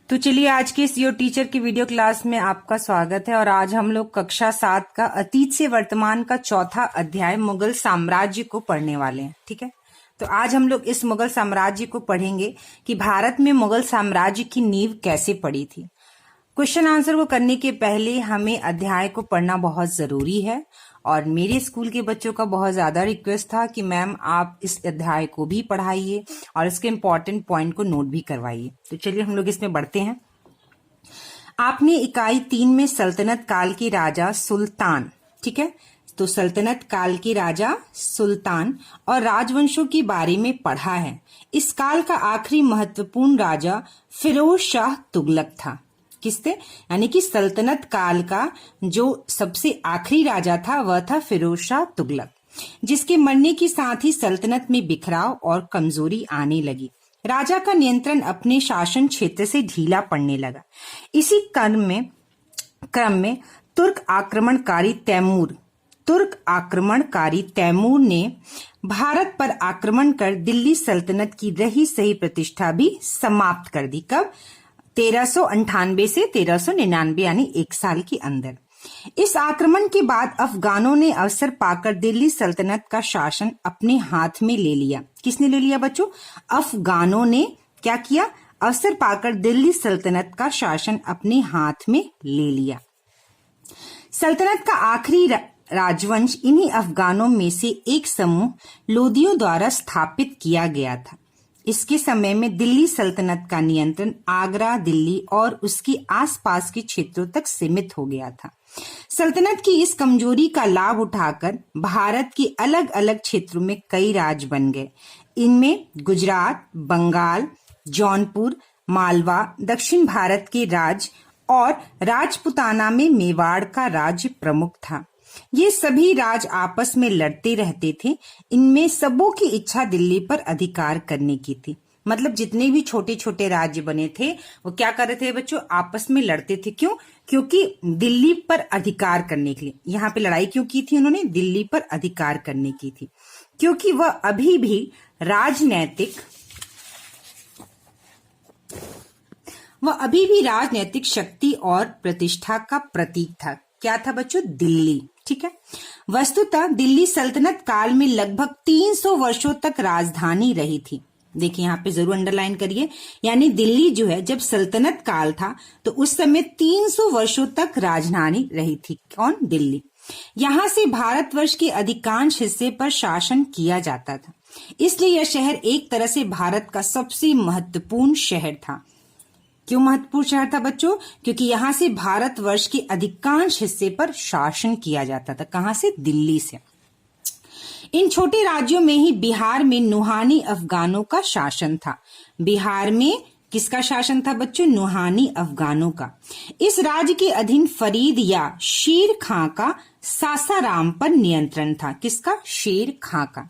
तो चलिए आज के इस योर टीचर की वीडियो क्लास में आपका स्वागत है। और आज हम लोग कक्षा 7 का अतीत से वर्तमान का चौथा अध्याय मुगल साम्राज्य को पढ़ने वाले हैं। ठीक है, तो आज हम लोग इस मुगल साम्राज्य को पढ़ेंगे कि भारत में मुगल साम्राज्य की नींव कैसे पड़ी थी। क्वेश्चन आंसर को करने के पहले हमें अध्याय को पढ़ना बहुत जरूरी है और मेरे स्कूल के बच्चों का बहुत ज्यादा रिक्वेस्ट था कि मैम आप इस अध्याय को भी पढ़ाइए और इसके इम्पोर्टेंट पॉइंट को नोट भी करवाइए। तो चलिए हम लोग इसमें बढ़ते हैं। आपने इकाई 3 में सल्तनत काल के राजा सुल्तान, ठीक है, तो सल्तनत काल के राजा सुल्तान और राजवंशों के बारे में पढ़ा है। इस काल का आखिरी महत्वपूर्ण राजा फिरोज शाह तुगलक था। किससे? यानी कि सल्तनत काल का जो सबसे आखिरी राजा था वह था फिरोज शाह तुगलक, जिसके मरने के साथ ही सल्तनत में बिखराव और कमजोरी आने लगी। राजा का नियंत्रण अपने शासन क्षेत्र से ढीला पड़ने लगा। इसी क्रम में तुर्क आक्रमणकारी तैमूर ने भारत पर आक्रमण कर दिल्ली सल्तनत की रही सही प्रतिष्ठा भी समाप्त कर दी। कब? 1398 से 1399, यानी एक साल के अंदर। इस आक्रमण के बाद अफगानों ने अवसर पाकर दिल्ली सल्तनत का शासन अपने हाथ में ले लिया। किसने ले लिया बच्चों? अफगानों ने क्या किया? अवसर पाकर दिल्ली सल्तनत का शासन अपने हाथ में ले लिया। सल्तनत का आखिरी राजवंश इन्हीं अफगानों में से एक समूह लोदियों द्वारा स्थापित किया गया था। इसके समय में दिल्ली सल्तनत का नियंत्रण आगरा, दिल्ली और उसके आसपास के क्षेत्रों तक सीमित हो गया था। सल्तनत की इस कमजोरी का लाभ उठाकर भारत के अलग अलग क्षेत्रों में कई राज बन गए। इनमें गुजरात, बंगाल, जौनपुर, मालवा, दक्षिण भारत के राज और राजपुताना में मेवाड़ का राज्य प्रमुख था। ये सभी राज आपस में लड़ते रहते थे। इनमें सबों की इच्छा दिल्ली पर अधिकार करने की थी। मतलब जितने भी छोटे छोटे राज्य बने थे वो क्या कर रहे थे बच्चों? आपस में लड़ते थे। क्यों? क्योंकि दिल्ली पर अधिकार करने के लिए। यहाँ पे लड़ाई क्यों की थी उन्होंने? दिल्ली पर अधिकार करने की थी, क्योंकि वह अभी भी राजनैतिक शक्ति और प्रतिष्ठा का प्रतीक था। क्या था बच्चों? दिल्ली। ठीक है, वस्तुतः दिल्ली सल्तनत काल में लगभग 300 वर्षों तक राजधानी रही थी। देखिए यहाँ पे जरूर अंडरलाइन करिए, यानी दिल्ली जो है जब सल्तनत काल था तो उस समय 300 वर्षों तक राजधानी रही थी। कौन? दिल्ली। यहाँ से भारतवर्ष के अधिकांश हिस्से पर शासन किया जाता था। इसलिए यह शहर एक तरह से भारत का सबसे महत्वपूर्ण शहर था। क्यों महत्वपूर्ण शहर था बच्चों? क्योंकि यहाँ से भारतवर्ष के अधिकांश हिस्से पर शासन किया जाता था। कहाँ से? दिल्ली से। इन छोटे राज्यों में ही बिहार में नुहानी अफगानों का शासन था। बिहार में किसका शासन था बच्चों? नुहानी अफगानों का। इस राज्य के अधीन फरीद या शेर खां का सासाराम पर नियंत्रण था। किसका? शेर खां का।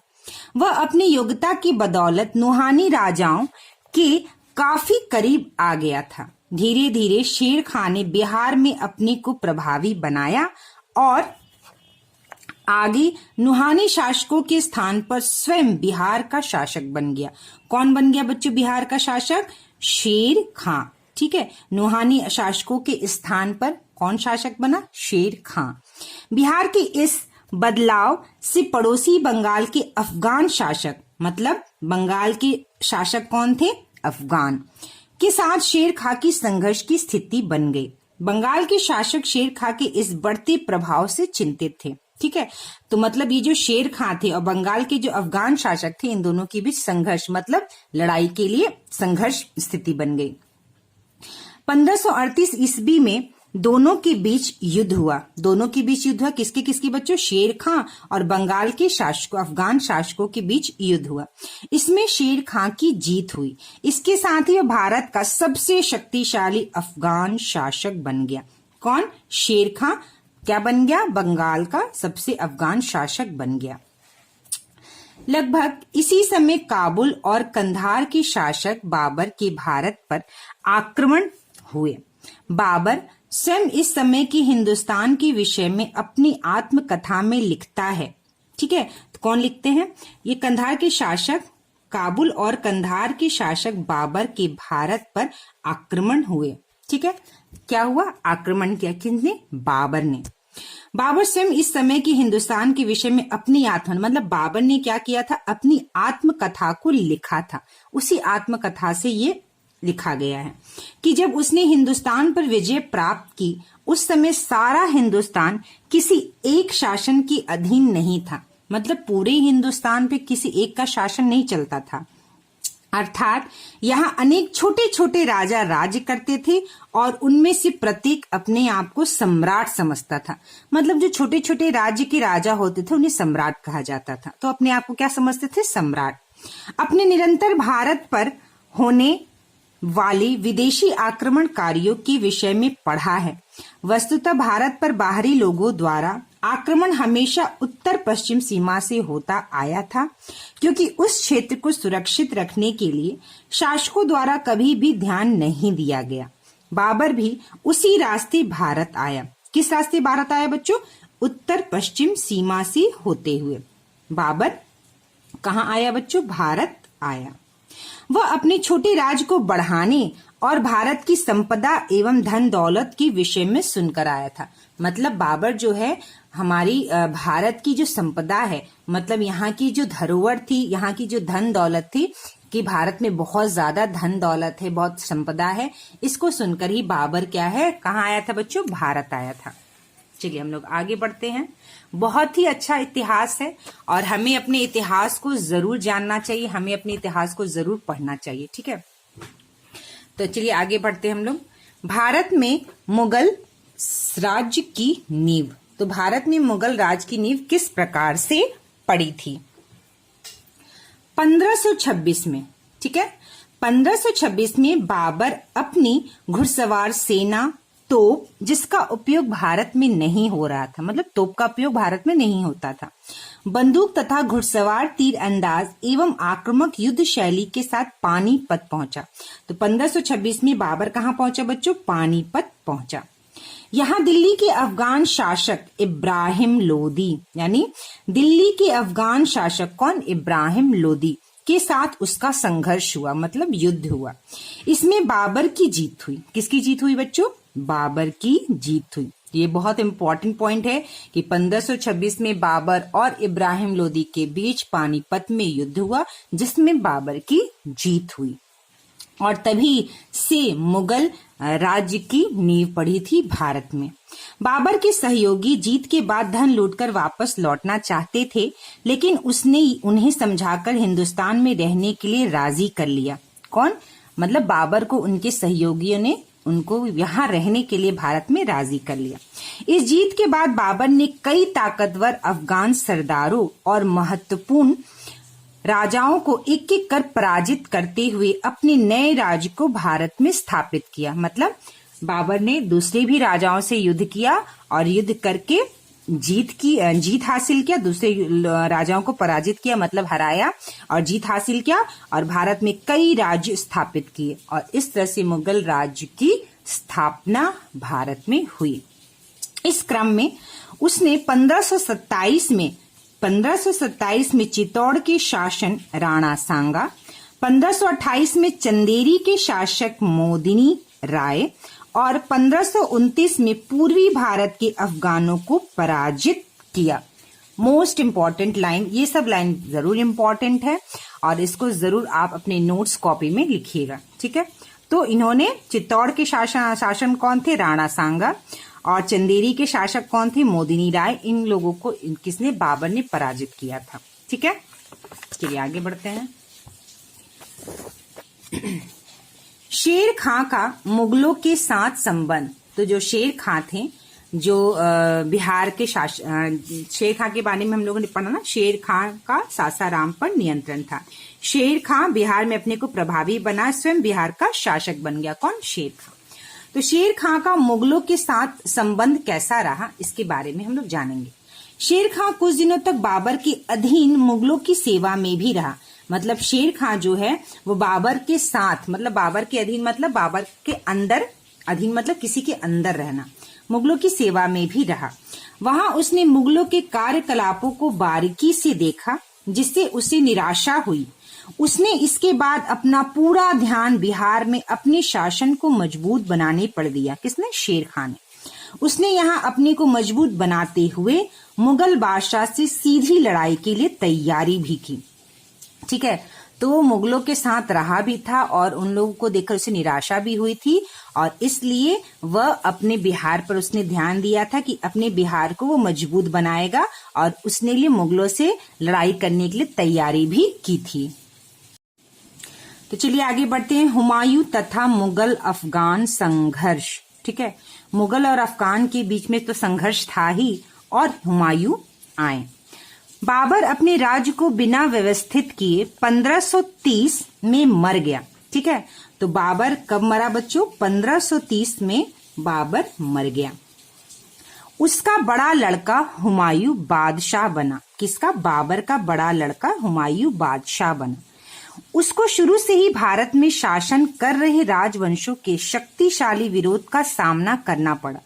वह अपनी योग्यता की बदौलत नुहानी राजाओं के काफी करीब आ गया था। धीरे धीरे शेर खां ने बिहार में अपने को प्रभावी बनाया और आगे नुहानी शासकों के स्थान पर स्वयं बिहार का शासक बन गया। कौन बन गया बच्चों बिहार का शासक? शेर खां। ठीक है, नुहानी शासकों के स्थान पर कौन शासक बना? शेर खां। बिहार के इस बदलाव से पड़ोसी बंगाल के अफगान शासक, मतलब बंगाल के शासक कौन थे? अफगान के साथ शेर खां की संघर्ष की स्थिति बन गई। बंगाल के शासक शेर खां के इस बढ़ते प्रभाव से चिंतित थे। ठीक है, तो मतलब ये जो शेर खां थे और बंगाल के जो अफगान शासक थे, इन दोनों के बीच संघर्ष, मतलब लड़ाई के लिए संघर्ष स्थिति बन गई। 1538 ईस्वी में दोनों के बीच युद्ध हुआ। किसके किसके बच्चों? शेर खां और बंगाल के शासकों, अफगान शासकों के बीच युद्ध हुआ। इसमें शेर खां की जीत हुई। इसके साथ ही वह भारत का सबसे शक्तिशाली अफगान शासक बन गया। कौन? शेर खां क्या बन गया? बंगाल का सबसे अफगान शासक बन गया। लगभग इसी समय काबुल और कंधार के शासक बाबर के भारत पर आक्रमण हुए। बाबर स्वयं इस समय की हिंदुस्तान के विषय में अपनी आत्मकथा में लिखता है। ठीक है, तो कौन लिखते हैं? ये कंधार के शासक काबुल और कंधार के शासक बाबर के भारत पर आक्रमण हुए। ठीक है, क्या हुआ? आक्रमण किया। किसने? बाबर ने। बाबर स्वयं इस समय के हिंदुस्तान के विषय में अपनी मतलब बाबर ने क्या किया था? अपनी आत्मकथा को लिखा था। उसी आत्मकथा से ये लिखा गया है कि जब उसने हिंदुस्तान पर विजय प्राप्त की, उस समय सारा हिंदुस्तान किसी एक शासन के अधीन नहीं था। मतलब पूरे हिंदुस्तान पे किसी एक का शासन नहीं चलता था, अर्थात यहाँ अनेक छोटे छोटे राजा राज्य करते थे और उनमें से प्रत्येक अपने आप को सम्राट समझता था। मतलब जो छोटे छोटे राज्य के राजा होते थे उन्हें सम्राट कहा जाता था। तो अपने आप को क्या समझते थे? सम्राट। अपने निरंतर भारत पर होने वाले विदेशी आक्रमणकारियों के विषय में पढ़ा है। वस्तुतः भारत पर बाहरी लोगों द्वारा आक्रमण हमेशा उत्तर पश्चिम सीमा से होता आया था, क्योंकि उस क्षेत्र को सुरक्षित रखने के लिए शासकों द्वारा कभी भी ध्यान नहीं दिया गया। बाबर भी उसी रास्ते भारत आया। किस रास्ते भारत आया बच्चों? उत्तर पश्चिम सीमा से होते हुए बाबर कहाँ आया बच्चों? भारत आया। वह अपने छोटे राज्य को बढ़ाने और भारत की संपदा एवं धन दौलत के विषय में सुनकर आया था। मतलब बाबर जो है हमारी भारत की जो संपदा है, मतलब यहाँ की जो धरोहर थी, यहाँ की जो धन दौलत थी कि भारत में बहुत ज्यादा धन दौलत है, बहुत संपदा है, इसको सुनकर ही बाबर क्या है, कहाँ आया था बच्चों? भारत आया था। चलिए हम लोग आगे बढ़ते हैं। बहुत ही अच्छा इतिहास है और हमें अपने इतिहास को जरूर जानना चाहिए, हमें अपने इतिहास को जरूर पढ़ना चाहिए। ठीक है, तो चलिए आगे बढ़ते हैं हम लोग। भारत में मुगल राज्य की नींव। तो भारत में मुगल राज की नींव किस प्रकार से पड़ी थी? 1526 में। ठीक है, 1526 में बाबर अपनी घुड़सवार सेना, तोप, जिसका उपयोग भारत में नहीं हो रहा था, मतलब तोप का उपयोग भारत में नहीं होता था, बंदूक तथा घुड़सवार तीरंदाज एवं आक्रामक युद्ध शैली के साथ पानीपत पहुंचा। तो 1526 में बाबर कहाँ पहुंचा बच्चों? पानीपत पहुंचा। यहाँ दिल्ली के अफगान शासक इब्राहिम लोदी, यानी दिल्ली के अफगान शासक कौन? इब्राहिम लोदी के साथ उसका संघर्ष हुआ, मतलब युद्ध हुआ। इसमें बाबर की जीत हुई। किसकी जीत हुई बच्चों? बाबर की जीत हुई। ये बहुत इंपॉर्टेंट पॉइंट है कि 1526 में बाबर और इब्राहिम लोदी के बीच पानीपत में युद्ध हुआ, जिसमें बाबर की जीत हुई और तभी से मुगल राज्य की नींव पड़ी थी भारत में। बाबर के सहयोगी जीत के बाद धन लूटकर वापस लौटना चाहते थे, लेकिन उसने उन्हें समझाकर हिंदुस्तान में रहने के लिए राजी कर लिया। कौन? मतलब बाबर को उनके सहयोगियों ने उनको यहाँ रहने के लिए भारत में राजी कर लिया। इस जीत के बाद बाबर ने कई ताकतवर अफगान सरदारों और महत्वपूर्ण राजाओं को एक एक कर पराजित करते हुए अपने नए राज्य को भारत में स्थापित किया। मतलब बाबर ने दूसरे भी राजाओं से युद्ध किया और युद्ध करके जीत हासिल किया, दूसरे राजाओं को पराजित किया, मतलब हराया और जीत हासिल किया और भारत में कई राज्य स्थापित किए और इस तरह से मुगल राज्य की स्थापना भारत में हुई। इस क्रम में उसने 1527 में चित्तौड़ के शासन राणा सांगा, 1528 में चंदेरी के शासक मोदिनी राय और 1529 में पूर्वी भारत के अफगानों को पराजित किया। मोस्ट इंपॉर्टेंट लाइन, ये सब लाइन जरूर इंपॉर्टेंट है और इसको जरूर आप अपने नोट्स कॉपी में लिखिएगा। ठीक है, तो इन्होंने चित्तौड़ के शासन कौन थे? राणा सांगा। और चंदेरी के शासक कौन थे? मोदिनी राय। इन लोगों को किसने? बाबर ने पराजित किया था। ठीक है, चलिए आगे बढ़ते हैं। शेर खां का मुगलों के साथ संबंध। तो जो शेर खां थे, जो बिहार के शेर खां के बारे में हम लोगों ने पढ़ा ना, शेर खां का सासाराम पर नियंत्रण था। शेर खां बिहार में अपने को प्रभावी बना, स्वयं बिहार का शासक बन गया। कौन? शेर खां। तो शेर खां का मुगलों के साथ संबंध कैसा रहा, इसके बारे में हम लोग जानेंगे। शेर खां कुछ दिनों तक बाबर के अधीन मुगलों की सेवा में भी रहा। मतलब शेर खां जो है वो बाबर के साथ, मतलब बाबर के अधीन, मतलब बाबर के अंदर, अधीन मतलब किसी के अंदर रहना, मुगलों की सेवा में भी रहा। वहां उसने मुगलों के कार्यकलापों को बारीकी से देखा, जिससे उसे निराशा हुई। उसने इसके बाद अपना पूरा ध्यान बिहार में अपने शासन को मजबूत बनाने पर दिया। किसने? शेर खान ने। उसने यहाँ अपने को मजबूत बनाते हुए मुगल बादशाह से सीधी लड़ाई के लिए तैयारी भी की। ठीक है, तो वो मुगलों के साथ रहा भी था और उन लोगों को देखकर उसे निराशा भी हुई थी और इसलिए वह अपने बिहार पर उसने ध्यान दिया था कि अपने बिहार को वो मजबूत बनाएगा और उसने लिए मुगलों से लड़ाई करने के लिए तैयारी भी की थी। तो चलिए आगे बढ़ते हैं। हुमायूं तथा मुगल अफगान संघर्ष। ठीक है, मुगल और अफगान के बीच में तो संघर्ष था ही और हुमायूं आए। बाबर अपने राज्य को बिना व्यवस्थित किए 1530 में मर गया। ठीक है, तो बाबर कब मरा बच्चों? 1530 में बाबर मर गया। उसका बड़ा लड़का हुमायूं बादशाह बना। किसका? बाबर का बड़ा लड़का हुमायूं बादशाह बना। उसको शुरू से ही भारत में शासन कर रहे राजवंशों के शक्तिशाली विरोध का सामना करना पड़ा।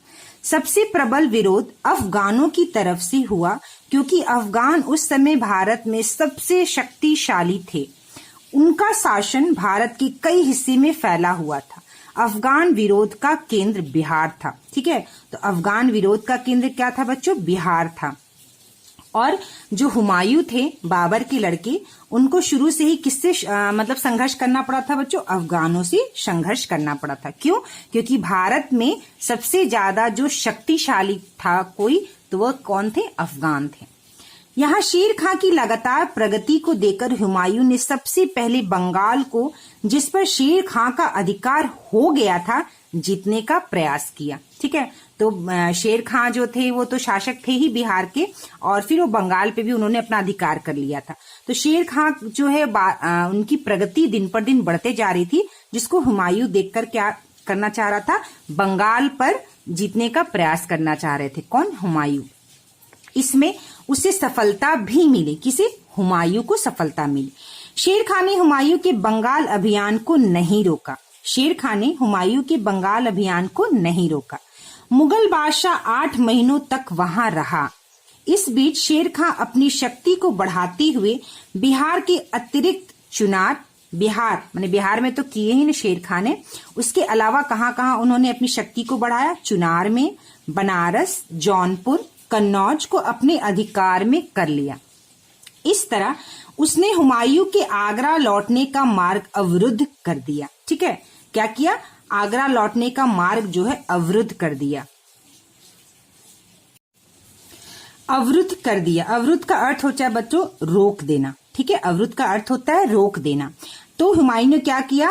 सबसे प्रबल विरोध अफगानों की तरफ से हुआ क्योंकि अफगान उस समय भारत में सबसे शक्तिशाली थे। उनका शासन भारत के कई हिस्से में फैला हुआ था। अफगान विरोध का केंद्र बिहार था। ठीक है, तो अफगान विरोध का केंद्र क्या था बच्चों? बिहार था। और जो हुमायूं थे बाबर के लड़के, उनको शुरू से ही किससे मतलब संघर्ष करना पड़ा था बच्चों? अफगानों से संघर्ष करना पड़ा था। क्यों? क्योंकि भारत में सबसे ज्यादा जो शक्तिशाली था कोई, तो वह कौन थे? अफगान थे। यहाँ शेर खां की लगातार प्रगति को देखकर हुमायूं ने सबसे पहले बंगाल को, जिस पर शेर खां का अधिकार हो गया था, जीतने का प्रयास किया। ठीक है, तो शेर खां जो थे वो तो शासक थे ही बिहार के और फिर वो बंगाल पे भी उन्होंने अपना अधिकार कर लिया था। तो शेर खां जो है उनकी प्रगति दिन पर दिन बढ़ते जा रही थी, जिसको हुमायूं देखकर क्या करना चाह रहा था? बंगाल पर जीतने का प्रयास करना चाह रहे थे। कौन? हुमायूं। इसमें उसे सफलता भी मिली। किसे? हुमायूं को सफलता मिली। शेर खां ने हुमायूं के बंगाल अभियान को नहीं रोका। शेर खां ने हुमायूं के बंगाल अभियान को नहीं रोका। मुगल बादशाह 8 महीनों तक वहां रहा। इस बीच शेर खां अपनी शक्ति को बढ़ाते हुए बिहार के अतिरिक्त चुनार, बिहार माने बिहार में तो किए ही न शेर खां ने, उसके अलावा कहाँ कहाँ उन्होंने अपनी शक्ति को बढ़ाया? चुनार में, बनारस, जौनपुर, कन्नौज को अपने अधिकार में कर लिया। इस तरह उसने हुमायूं के आगरा लौटने का मार्ग अवरुद्ध कर दिया। ठीक है, क्या किया? आगरा लौटने का मार्ग जो है अवरुद्ध कर दिया। अवरुद्ध कर दिया। अवरुद्ध का अर्थ होता है बच्चों रोक देना। ठीक है, अवरुद्ध का अर्थ होता है रोक देना। तो हुमायूं ने क्या किया?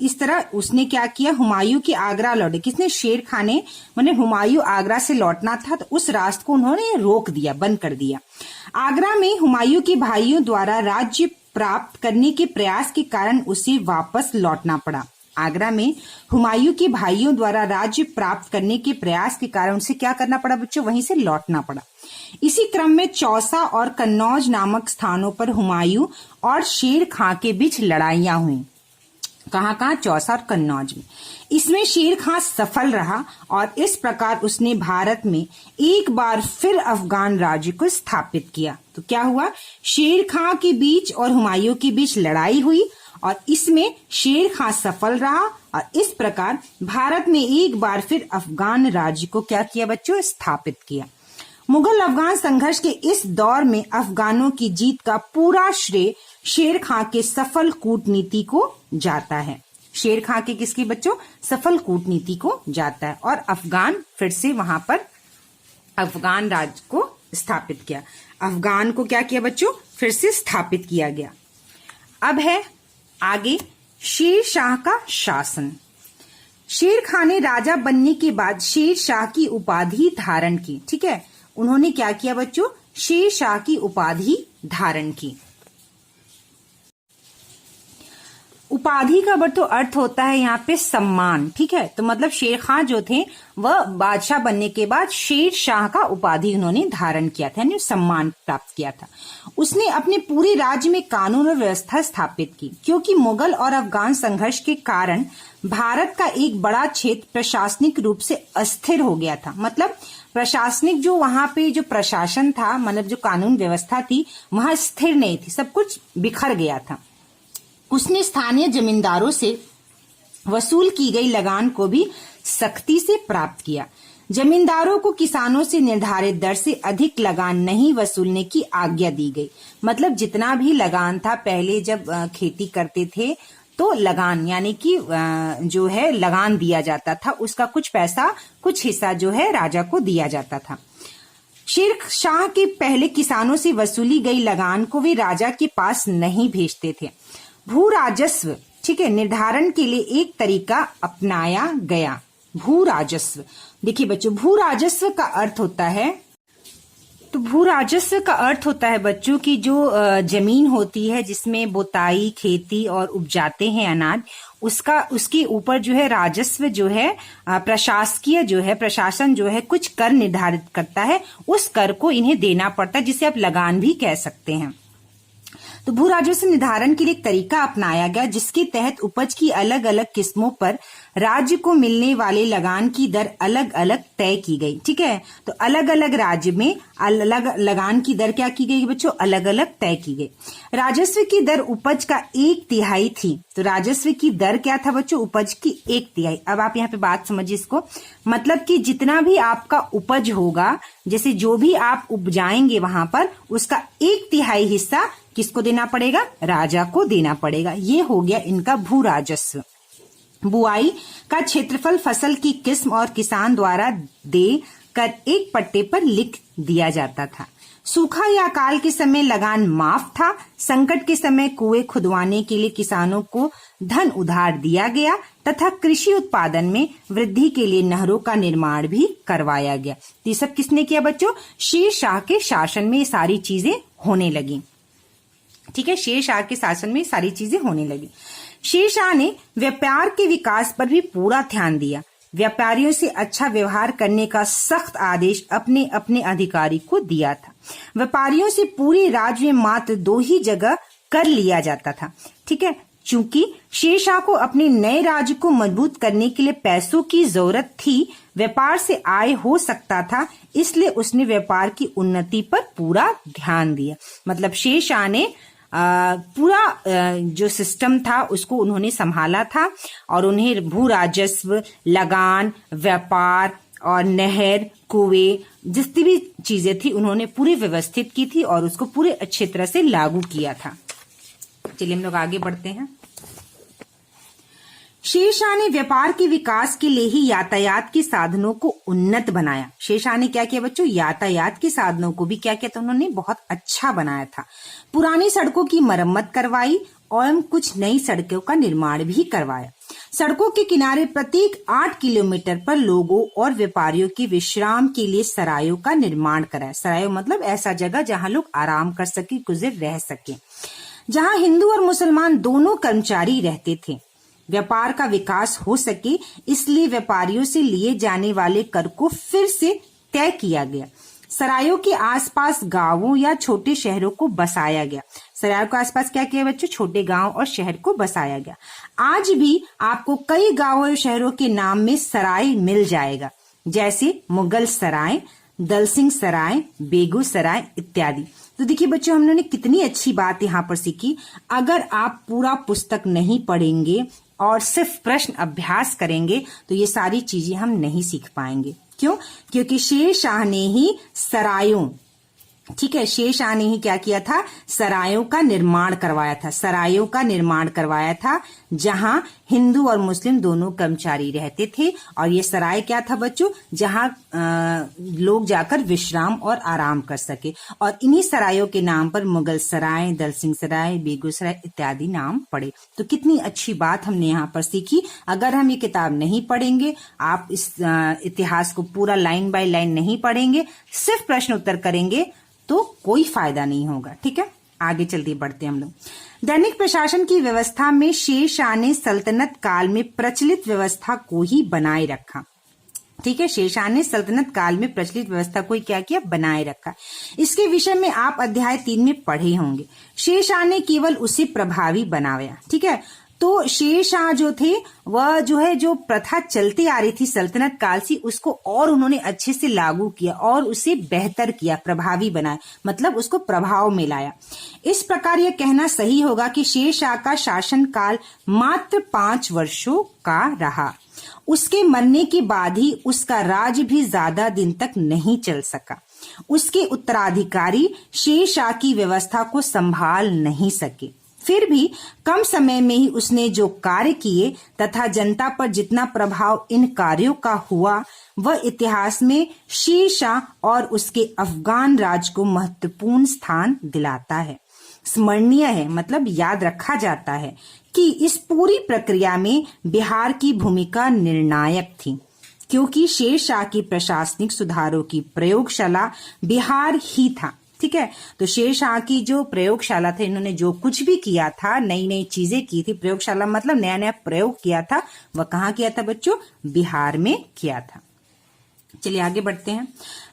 इस तरह उसने क्या किया? हुमायूं के आगरा लौटे। किसने? शेर खां ने। माने हुमायूं आगरा से लौटना था तो उस रास्ते को उन्होंने रोक दिया, बंद कर दिया। आगरा में हुमायूं के भाइयों द्वारा राज्य प्राप्त करने के प्रयास के कारण उसे वापस लौटना पड़ा। आगरा में हुमायूं के भाइयों द्वारा राज्य प्राप्त करने के प्रयास के कारण उसे क्या करना पड़ा बच्चों? वहीं से लौटना पड़ा। इसी क्रम में चौसा और कन्नौज नामक स्थानों पर हुमायूं और शेर खां के बीच लड़ाइयां हुई। कहाँ कहाँ? चौसा और कन्नौज में। इसमें शेर खां सफल रहा और इस प्रकार उसने भारत में एक बार फिर अफगान राज्य को स्थापित किया। तो क्या हुआ? शेर खां के बीच और हुमायूं के बीच लड़ाई हुई और इसमें शेर खां सफल रहा और इस प्रकार भारत में एक बार फिर अफगान राज्य को क्या किया बच्चों? स्थापित किया। मुगल अफगान संघर्ष के इस दौर में अफगानों की जीत का पूरा श्रेय शेर खां के सफल कूटनीति को जाता है। शेर खां के किसकी बच्चों? सफल कूटनीति को जाता है और अफगान फिर से वहां पर अफगान राज्य को स्थापित किया। अफगान को क्या किया बच्चों? फिर से स्थापित किया गया। अब है आगे शेर शाह का शासन। शेर खां ने राजा बनने के बाद शेर शाह की उपाधि धारण की। ठीक है, उन्होंने क्या किया बच्चों? शेर शाह की उपाधि धारण की। उपाधि का बच्चों अर्थ होता है यहाँ पे सम्मान। ठीक है, तो मतलब शेर खां जो थे वह बादशाह बनने के बाद शेर शाह का उपाधि उन्होंने धारण किया था, यानी सम्मान प्राप्त किया था। उसने अपने पूरे राज्य में कानून और व्यवस्था स्थापित की। क्योंकि मुगल और अफगान संघर्ष के कारण भारत का एक बड़ा क्षेत्र प्रशासनिक रूप से अस्थिर हो गया था। मतलब प्रशासनिक जो वहां पे जो प्रशासन था, मतलब जो कानून व्यवस्था थी, वहां स्थिर नहीं थी, सब कुछ बिखर गया था। उसने स्थानीय जमींदारों से वसूल की गई लगान को भी सख्ती से प्राप्त किया। जमींदारों को किसानों से निर्धारित दर से अधिक लगान नहीं वसूलने की आज्ञा दी गई। मतलब जितना भी लगान था, पहले जब खेती करते थे तो लगान यानी कि जो है लगान दिया जाता था, उसका कुछ पैसा, कुछ हिस्सा जो है राजा को दिया जाता था। शेर शाह के पहले किसानों से वसूली गई लगान को वे राजा के पास नहीं भेजते थे। भू राजस्व, ठीक है, निर्धारण के लिए एक तरीका अपनाया गया। भू राजस्व, देखिए बच्चों, भू राजस्व का अर्थ होता है, तो भू राजस्व का अर्थ होता है बच्चों की जो जमीन होती है जिसमें बोताई, खेती और उपजाते हैं अनाज, उसके ऊपर जो है राजस्व जो है प्रशासकीय जो है प्रशासन जो है कुछ कर निर्धारित करता है, उस कर को इन्हें देना पड़ता है, जिसे आप लगान भी कह सकते हैं। तो भू राजस्व निर्धारण के लिए एक तरीका अपनाया गया जिसके तहत उपज की अलग अलग किस्मों पर राज्य को मिलने वाले लगान की दर अलग अलग तय की गई। ठीक है, तो अलग अलग राज्य में अलग लगान की दर क्या की गई बच्चों, अलग अलग तय की गई। राजस्व की दर उपज का 1/3 थी। तो राजस्व की दर क्या था बच्चों, उपज की 1/3। अब आप यहाँ पे बात समझिए इसको, मतलब कि जितना भी आपका उपज होगा, जैसे जो भी आप उपजाएंगे वहां पर, उसका 1/3 हिस्सा किसको देना पड़ेगा, राजा को देना पड़ेगा। ये हो गया इनका भू राजस्व। बुआई का क्षेत्रफल फसल की किस्म और किसान द्वारा दे कर एक पट्टे पर लिख दिया जाता था। सूखा या अकाल के समय लगान माफ था। संकट के समय कुएं खुदवाने के लिए किसानों को धन उधार दिया गया तथा कृषि उत्पादन में वृद्धि के लिए नहरों का निर्माण भी करवाया गया। तो ये सब किसने किया बच्चों, शेर शाह के शासन में ये सारी चीजें होने लगी। ठीक है, शेर शाह के शासन में सारी चीजें होने लगी। शेर शाह ने व्यापार के विकास पर भी पूरा ध्यान दिया। व्यापारियों से अच्छा व्यवहार करने का सख्त आदेश अपने अपने अधिकारी को दिया था। व्यापारियों से पूरे राज्य में मात्र 2 ही जगह कर लिया जाता था। ठीक है, चूंकि शेर शाह को अपने नए राज्य को मजबूत करने के लिए पैसों की जरूरत थी, व्यापार से आय हो सकता था, इसलिए उसने व्यापार की उन्नति पर पूरा ध्यान दिया। मतलब शेर शाह ने पूरा जो सिस्टम था उसको उन्होंने संभाला था और उन्हें भू राजस्व, लगान, व्यापार और नहर, कुएं, जितनी भी चीजें थी उन्होंने पूरी व्यवस्थित की थी और उसको पूरे अच्छे तरह से लागू किया था। चलिए हम लोग आगे बढ़ते हैं। शेर शाह ने व्यापार के विकास के लिए ही यातायात के साधनों को उन्नत बनाया। शेर शाह ने क्या किया बच्चों, यातायात के साधनों को भी क्या किया था उन्होंने, बहुत अच्छा बनाया था। पुरानी सड़कों की मरम्मत करवाई और कुछ नई सड़कों का निर्माण भी करवाया। सड़कों के किनारे प्रत्येक 8 किलोमीटर पर लोगों और व्यापारियों के विश्राम के लिए सरायों का निर्माण कराया। सरायों मतलब ऐसा जगह जहां लोग आराम कर सके, गुजर रह सके, जहां हिंदू और मुसलमान दोनों कर्मचारी रहते थे। व्यापार का विकास हो सके इसलिए व्यापारियों से लिए जाने वाले कर को फिर से तय किया गया। सरायों के आसपास गांवों या छोटे शहरों को बसाया गया। सरायों के आसपास क्या किया बच्चों, छोटे गांव और शहर को बसाया गया। आज भी आपको कई गांवों और शहरों के नाम में सराय मिल जाएगा, जैसे मुगल सराय, दलसिंह सराय, बेगूसराय इत्यादि। तो देखिए बच्चों, हमने कितनी अच्छी बात यहाँ पर सीखी। अगर आप पूरा पुस्तक नहीं पढ़ेंगे और सिर्फ प्रश्न अभ्यास करेंगे तो ये सारी चीजें हम नहीं सीख पाएंगे। क्यों? क्योंकि शेर शाह ने ही सरायों, ठीक है, शेर शाह ने ही क्या किया था, सरायों का निर्माण करवाया था। सरायों का निर्माण करवाया था जहां हिंदू और मुस्लिम दोनों कर्मचारी रहते थे। और ये सराय क्या था बच्चों, जहां लोग जाकर विश्राम और आराम कर सके। और इन्हीं सरायों के नाम पर मुगल सराय, दलसिंह सराय, बेगूसराय इत्यादि नाम पड़े। तो कितनी अच्छी बात हमने यहाँ पर सीखी। अगर हम ये किताब नहीं पढ़ेंगे, आप इस इतिहास को पूरा लाइन बाय लाइन नहीं पढ़ेंगे, सिर्फ प्रश्न उत्तर करेंगे तो कोई फायदा नहीं होगा। ठीक है, आगे चलते बढ़ते हम लोग। दैनिक प्रशासन की व्यवस्था में शेर शाह ने सल्तनत काल में प्रचलित व्यवस्था को ही बनाए रखा। ठीक है, शेर शाह ने सल्तनत काल में प्रचलित व्यवस्था को क्या किया, बनाए रखा। इसके विषय में आप अध्याय 3 में पढ़े होंगे। शेर शाह ने केवल उसे प्रभावी बनाया। ठीक है, तो शेरशाह जो थे वह जो है जो प्रथा चलती आ रही थी सल्तनत काल से, उसको और उन्होंने अच्छे से लागू किया और उसे बेहतर किया, प्रभावी बनाया, मतलब उसको प्रभाव में लाया। इस प्रकार यह कहना सही होगा कि शेरशाह का शासन काल मात्र 5 वर्षों का रहा। उसके मरने के बाद ही उसका राज भी ज्यादा दिन तक नहीं चल सका। उसके उत्तराधिकारी शेरशाह की व्यवस्था को संभाल नहीं सके। फिर भी कम समय में ही उसने जो कार्य किए तथा जनता पर जितना प्रभाव इन कार्यों का हुआ, वह इतिहास में शेरशाह और उसके अफगान राज को महत्वपूर्ण स्थान दिलाता है। स्मरणीय है, मतलब याद रखा जाता है कि इस पूरी प्रक्रिया में बिहार की भूमिका निर्णायक थी, क्योंकि शेरशाह की प्रशासनिक सुधारों की प्रयोगशाला बिहार ही था। ठीक है, तो शेरशाह की जो प्रयोगशाला थे, इन्होंने जो कुछ भी किया था, नई नई चीजें की थी, प्रयोगशाला मतलब नया नया प्रयोग किया था, वह कहाँ किया था बच्चों? बिहार में किया था। चलिए आगे बढ़ते हैं।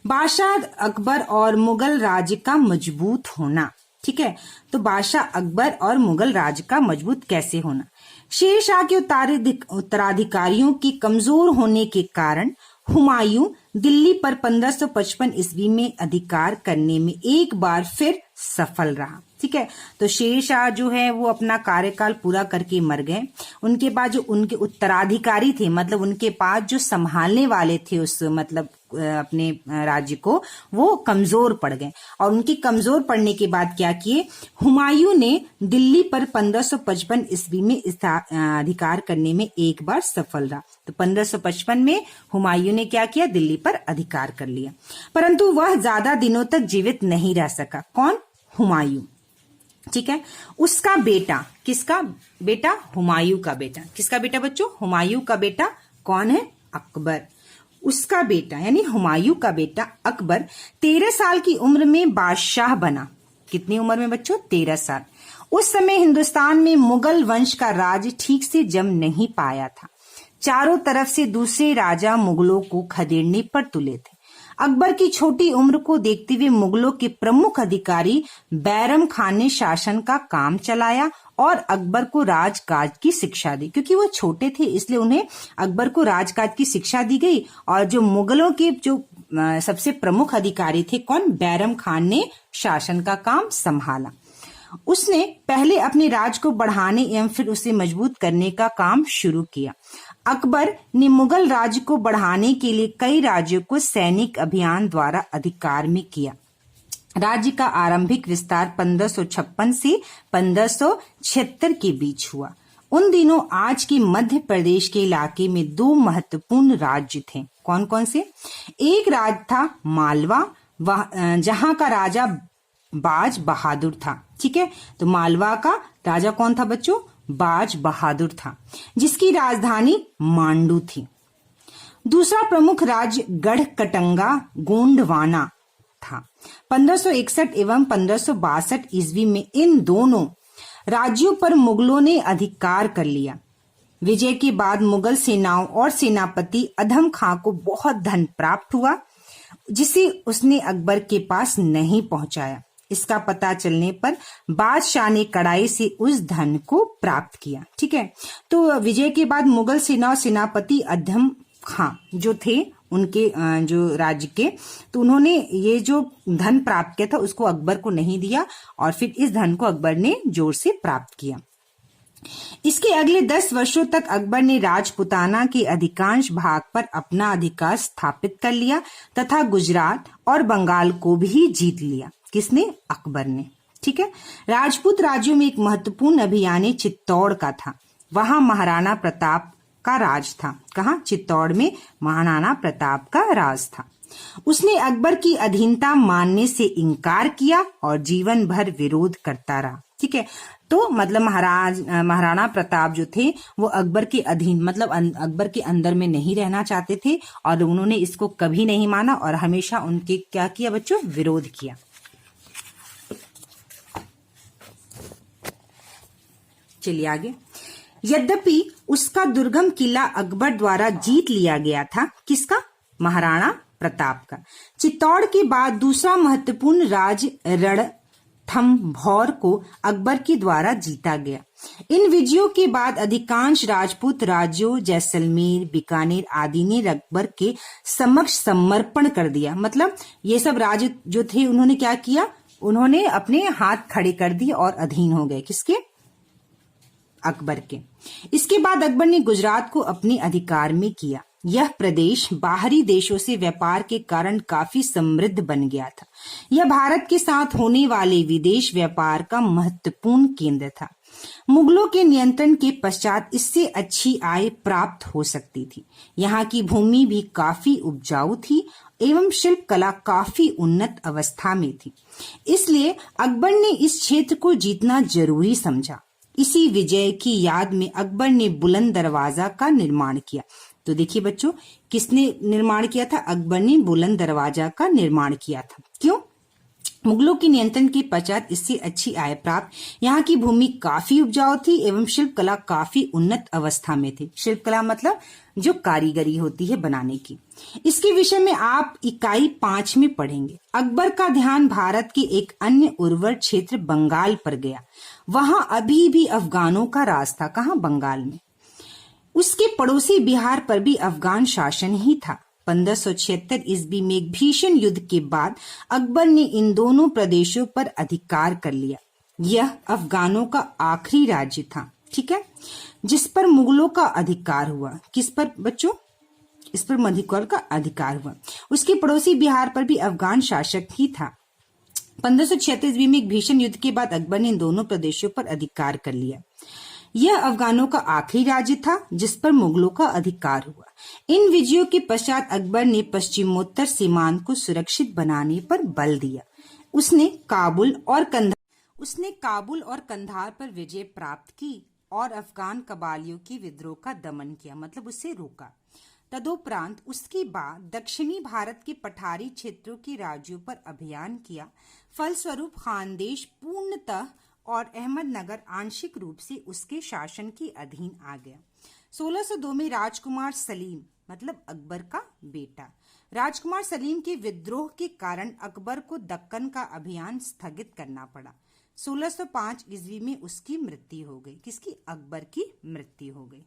बादशाह अकबर और मुगल राज्य का मजबूत होना। ठीक है, तो बादशाह अकबर और मुगल राज्य का मजबूत कैसे होना? शेरशाह के उत्तराधिकारियों के कमजोर होने के कारण हुमायूं दिल्ली पर 1555 ईस्वी में अधिकार करने में एक बार फिर सफल रहा। ठीक है, तो शेरशाह जो है वो अपना कार्यकाल पूरा करके मर गए। उनके बाद जो उनके उत्तराधिकारी थे, मतलब उनके पास जो संभालने वाले थे उस मतलब अपने राज्य को, वो कमजोर पड़ गए। और उनके कमजोर पड़ने के बाद क्या किए? हुमायूं ने दिल्ली पर 1555 ईस्वी में अधिकार करने में एक बार सफल रहा। तो 1555 में हुमायूं ने क्या किया? दिल्ली पर अधिकार कर लिया, परंतु वह ज्यादा दिनों तक जीवित नहीं रह सका। कौन? हुमायूं। ठीक है, उसका बेटा, किसका बेटा? हुमायूं का बेटा। किसका बेटा बच्चों? हुमायूं का बेटा कौन है? अकबर। उसका बेटा यानी हुमायूं का बेटा अकबर 13 साल की उम्र में बादशाह बना। कितनी उम्र में बच्चों? 13 साल। उस समय हिंदुस्तान में मुगल वंश का राज ठीक से जम नहीं पाया था। चारों तरफ से दूसरे राजा मुगलों को खदेड़ने पर तुले थे। अकबर की छोटी उम्र को देखते हुए मुगलों के प्रमुख अधिकारी बैरम खान ने शासन का काम चलाया और अकबर को राजकाज की शिक्षा दी। क्योंकि वो छोटे थे इसलिए उन्हें अकबर को राजकाज की शिक्षा दी गई। और जो मुगलों के जो सबसे प्रमुख अधिकारी थे, कौन? बैरम खान ने शासन का काम संभाला। उसने पहले अपने राज को बढ़ाने एवं फिर उसे मजबूत करने का काम शुरू किया। अकबर ने मुगल राज्य को बढ़ाने के लिए कई राज्यों को सैनिक अभियान द्वारा अधिकार में किया। राज्य का आरंभिक विस्तार 1556 से 1576 के बीच हुआ। उन दिनों आज के मध्य प्रदेश के इलाके में 2 महत्वपूर्ण राज्य थे। कौन कौन से? एक राज्य था मालवा, जहां का राजा बाज बहादुर था। ठीक है, तो मालवा का राजा कौन था बच्चों? बाज बहादुर था, जिसकी राजधानी मांडू थी। दूसरा प्रमुख राज्य गढ़कटंगा गोंडवाना था। 1561 एवं 1562 ईस्वी में इन दोनों राज्यों पर मुगलों ने अधिकार कर लिया। विजय के बाद मुगल सेनाओं और सेनापति अधम खां को बहुत धन प्राप्त हुआ, जिसे उसने अकबर के पास नहीं पहुंचाया। इसका पता चलने पर बादशाह ने कड़ाई से उस धन को प्राप्त किया। ठीक है, तो विजय के बाद मुगल सेना और सेनापति अधम खां जो थे उनके जो राज्य के, तो उन्होंने ये जो धन प्राप्त किया था उसको अकबर को नहीं दिया और फिर इस धन को अकबर ने जोर से प्राप्त किया। इसके अगले 10 वर्षों तक अकबर ने राजपुताना के अधिकांश भाग पर अपना अधिकार स्थापित कर लिया तथा गुजरात और बंगाल को भी जीत लिया। किसने? अकबर ने। ठीक है, राजपूत राज्यों में एक महत्वपूर्ण अभियान चित्तौड़ का था। वहां महाराणा प्रताप का राज था। कहाँ? चित्तौड़ में महाराणा प्रताप का राज था। उसने अकबर की अधीनता मानने से इनकार किया और जीवन भर विरोध करता रहा। ठीक है, तो मतलब महाराणा प्रताप जो थे वो अकबर के अधीन मतलब अकबर के अंदर में नहीं रहना चाहते थे और उन्होंने इसको कभी नहीं माना और हमेशा उनके क्या किया बच्चों? विरोध किया। चलिए आगे। यद्यपि उसका दुर्गम किला अकबर द्वारा जीत लिया गया था। किसका? महाराणा प्रताप का। चित्तौड़ के बाद दूसरा महत्वपूर्ण राज्य रण रणथंभौर को अकबर के द्वारा जीता गया। इन विजयों के बाद अधिकांश राजपूत राज्यों जैसलमेर, बीकानेर आदि ने अकबर के समक्ष समर्पण कर दिया। मतलब ये सब राज्य जो थे उन्होंने क्या किया, उन्होंने अपने हाथ खड़े कर दिए और अधीन हो गए, किसके, अकबर के। इसके बाद अकबर ने गुजरात को अपने अधिकार में किया। यह प्रदेश बाहरी देशों से व्यापार के कारण काफी समृद्ध बन गया था। यह भारत के साथ होने वाले विदेश व्यापार का महत्वपूर्ण केंद्र था। मुगलों के नियंत्रण के पश्चात इससे अच्छी आय प्राप्त हो सकती थी। यहाँ की भूमि भी काफी उपजाऊ थी एवं शिल्प कला काफी उन्नत अवस्था में थी। इसलिए अकबर ने इस क्षेत्र को जीतना जरूरी समझा। इसी विजय की याद में अकबर ने बुलंद दरवाजा का निर्माण किया। तो देखिए बच्चों, किसने निर्माण किया था, अकबर ने बुलंद दरवाजा का निर्माण किया था। क्यों, मुगलों के नियंत्रण के पश्चात इससे अच्छी आय प्राप्त, यहाँ की भूमि काफी उपजाऊ थी एवं शिल्प कला काफी उन्नत अवस्था में थी। शिल्प कला मतलब जो कारीगरी होती है बनाने की। इसके विषय में आप इकाई 5 में पढ़ेंगे। अकबर का ध्यान भारत के एक अन्य उर्वर क्षेत्र बंगाल पर गया। वहां अभी भी अफगानों का राज था। कहां, बंगाल में। उसके पड़ोसी बिहार पर भी अफगान शासन ही था। 1576 ईस्वी में एक भीषण युद्ध के बाद अकबर ने इन दोनों प्रदेशों पर अधिकार कर लिया। यह अफगानों का आखिरी राज्य था, ठीक है, जिस पर मुगलों का अधिकार हुआ। किस पर बच्चों, इस पर मुगलों का अधिकार हुआ। उसके पड़ोसी बिहार पर भी अफगान शासक ही था। 1576 ईस्वी में एक भीषण युद्ध के बाद अकबर ने इन दोनों प्रदेशों पर अधिकार कर लिया। यह अफगानों का आखिरी राज्य था जिस पर मुगलों का अधिकार हुआ। इन विजयों के पश्चात अकबर ने पश्चिमोत्तर सीमांत को सुरक्षित बनाने पर बल दिया। उसने काबुल और कंधार पर विजय प्राप्त की और अफगान कबालियों के विद्रोह का दमन किया, मतलब उसे रोका। तदुपरांत उसके बाद दक्षिणी भारत के पठारी क्षेत्रों के राज्यों पर अभियान किया। फलस्वरूप खानदेश पूर्णतः और अहमदनगर आंशिक रूप से उसके शासन के अधीन आ गया। 1602 में राजकुमार सलीम, मतलब अकबर का बेटा, राजकुमार सलीम के विद्रोह के कारण अकबर को दक्कन का अभियान स्थगित करना पड़ा। 1605 ईस्वी में उसकी मृत्यु हो गई। किसकी, अकबर की मृत्यु हो गई।